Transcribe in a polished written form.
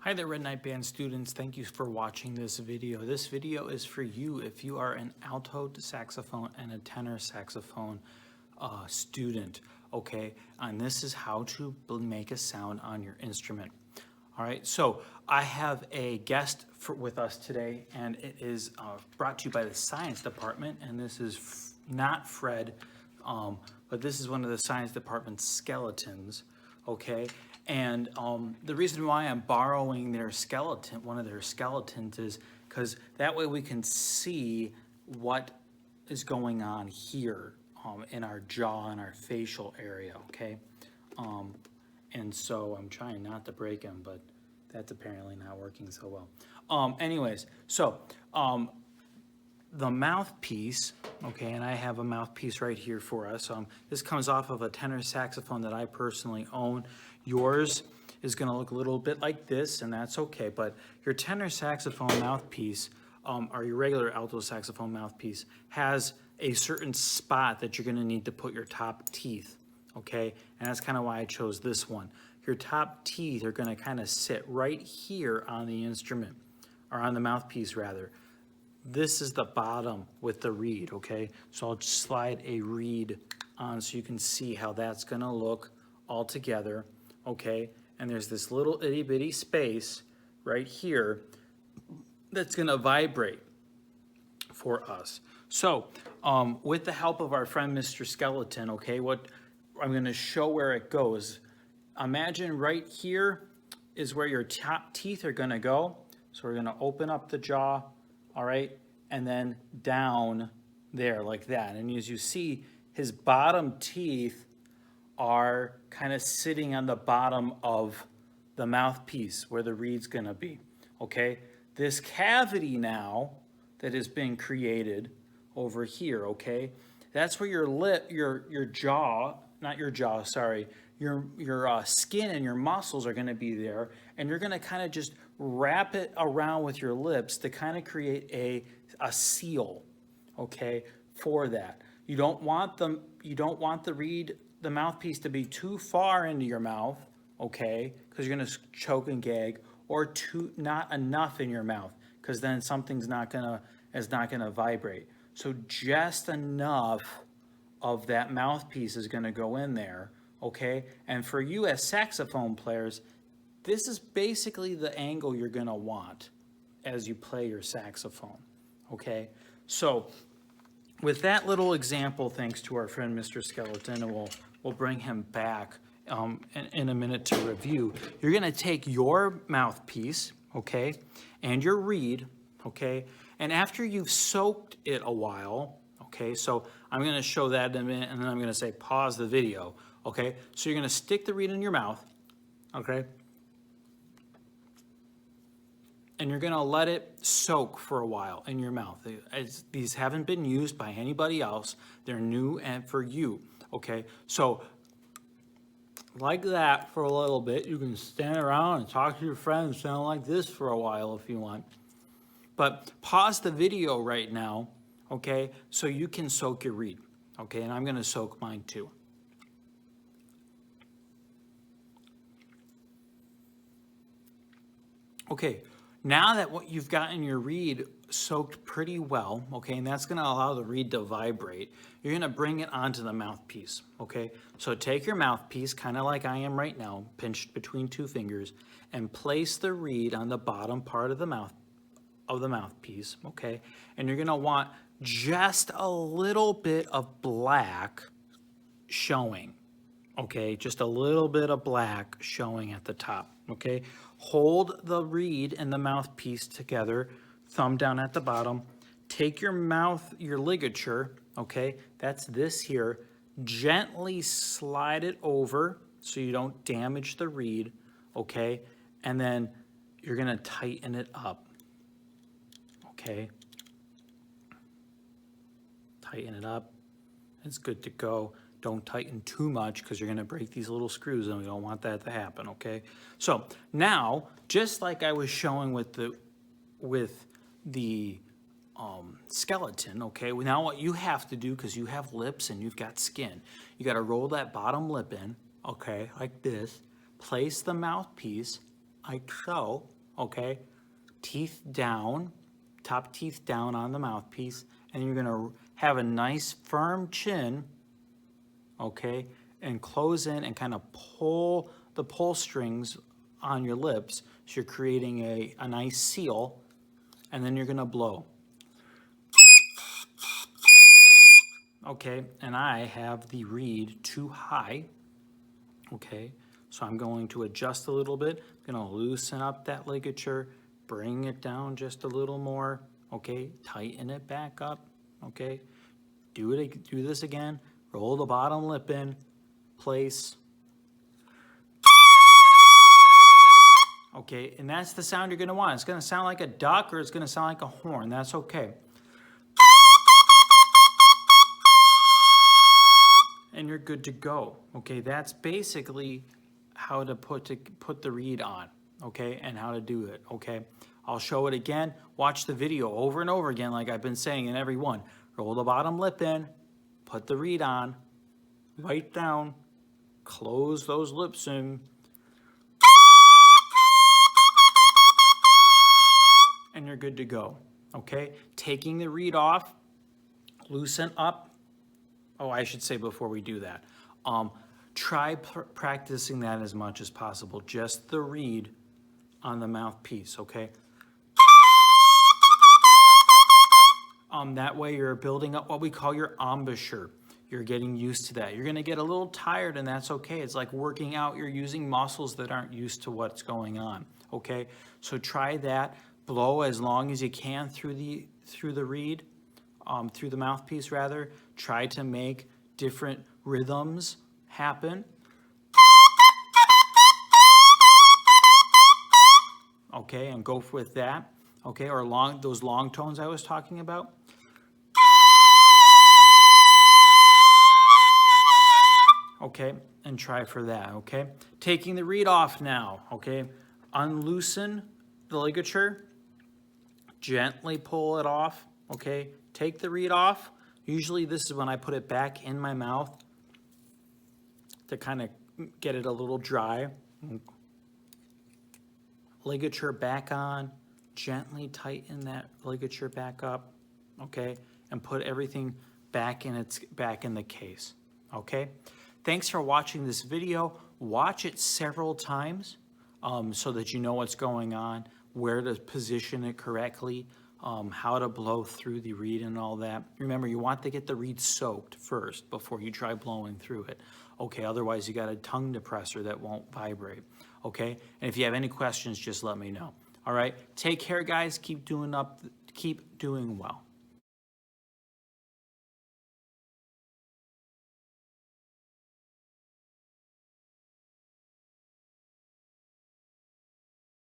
Hi there, Red Knight Band students. Thank you for watching this video. This video is for you if you are an alto saxophone and a tenor saxophone student, okay? And this is how to make a sound on your instrument. All right, so I have a guest with us today, and it is brought to you by the science department, and this is not Fred, but this is one of the science department's skeletons, okay? And the reason why I'm borrowing their skeleton, one of their skeletons, is because that way we can see what is going on here in our jaw and our facial area, okay? And so I'm trying not to break them, but that's apparently not working so well. Anyways, so the mouthpiece, okay, and I have a mouthpiece right here for us. This comes off of a tenor saxophone that I personally own. Yours is going to look a little bit like this, and that's okay, but your tenor saxophone mouthpiece, or your regular alto saxophone mouthpiece, has a certain spot that you're going to need to put your top teeth, okay? And that's kind of why I chose this one. Your top teeth are going to kind of sit right here on the instrument, or on the mouthpiece rather. This is the bottom with the reed, okay? So I'll just slide a reed on so you can see how that's going to look all together, okay? And there's this little itty bitty space right here that's going to vibrate for us. So with the help of our friend Mr. Skeleton, okay, what I'm going to show where it goes. Imagine right here is where your top teeth are going to go. So we're going to open up the jaw, all right, and then down there like that. And as you see, his bottom teeth are kind of sitting on the bottom of the mouthpiece where the reed's going to be, okay? This cavity now that has been created over here, okay, that's where your lip, your jaw, not your jaw, sorry, your skin and your muscles are going to be there, and you're going to kind of just wrap it around with your lips to kind of create a seal, okay, for that. You don't want the reed, the mouthpiece, to be too far into your mouth, okay, because you're going to choke and gag, or not enough in your mouth, because then something's not going to vibrate. So just enough of that mouthpiece is going to go in there, okay? And for you as saxophone players, this is basically the angle you're going to want as you play your saxophone, okay? So with that little example, thanks to our friend Mr. Skeleton, and we'll bring him back in a minute to review. You're going to take your mouthpiece, okay, and your reed, okay, and after you've soaked it a while, okay, so I'm going to show that in a minute, and then I'm going to say pause the video, okay? So you're going to stick the reed in your mouth, okay? And you're going to let it soak for a while in your mouth. These haven't been used by anybody else. They're new and for you, okay? So like that for a little bit. You can stand around and talk to your friends, sound like this for a while if you want. But pause the video right now, okay, so you can soak your reed, okay? And I'm going to soak mine too. Okay, now that what you've got in your reed soaked pretty well, okay, and that's going to allow the reed to vibrate, you're going to bring it onto the mouthpiece, okay? So take your mouthpiece, kind of like I am right now, pinched between two fingers, and place the reed on the bottom part of the mouthpiece, okay? And you're going to want just a little bit of black showing, okay? Just a little bit of black showing at the top, okay? Hold the reed and the mouthpiece together, thumb down at the bottom. Take your ligature, okay? That's this here. Gently slide it over so you don't damage the reed, okay? And then you're going to tighten it up, okay? Tighten it up. It's good to go. Don't tighten too much because you're going to break these little screws, and we don't want that to happen, okay? So now, just like I was showing with the skeleton, okay, now what you have to do, because you have lips and you've got skin, you got to roll that bottom lip in, okay, like this. Place the mouthpiece like so, okay? Teeth down, top teeth down on the mouthpiece, and you're gonna have a nice firm chin, okay? And close in and kind of pull the pull strings on your lips. So you're creating a nice seal, and then you're gonna blow. Okay, and I have the reed too high, okay? So I'm going to adjust a little bit. I'm gonna loosen up that ligature, bring it down just a little more, okay? Tighten it back up, okay? Do this again. Roll the bottom lip in, place. Okay, and that's the sound you're gonna want. It's gonna sound like a duck or it's gonna sound like a horn. That's okay. And you're good to go. Okay, that's basically how to put the reed on, okay, and how to do it, okay? I'll show it again. Watch the video over and over again like I've been saying in every one. Roll the bottom lip in, put the reed on, bite down, close those lips in, and you're good to go, okay? Taking the reed off, loosen up. Oh, I should say before we do that, try practicing that as much as possible. Just the reed on the mouthpiece, okay? That way you're building up what we call your embouchure. You're getting used to that. You're gonna get a little tired and that's okay. It's like working out. You're using muscles that aren't used to what's going on, okay? So try that. Blow as long as you can through the reed. Through the mouthpiece rather. Try to make different rhythms happen. Okay, and go with that. Okay, or those long tones I was talking about. Okay, and try for that, okay? Taking the reed off now, okay? Unloosen the ligature. Gently pull it off, okay? Take the reed off. Usually this is when I put it back in my mouth to kind of get it a little dry. Ligature back on. Gently tighten that ligature back up, okay? And put everything back in the case, okay? Thanks for watching this video. Watch it several times so that you know what's going on, where to position it correctly, how to blow through the reed and all that. Remember, you want to get the reed soaked first before you try blowing through it. Okay, otherwise you got a tongue depressor that won't vibrate. Okay, and if you have any questions, just let me know. All right, take care, guys. Keep doing well.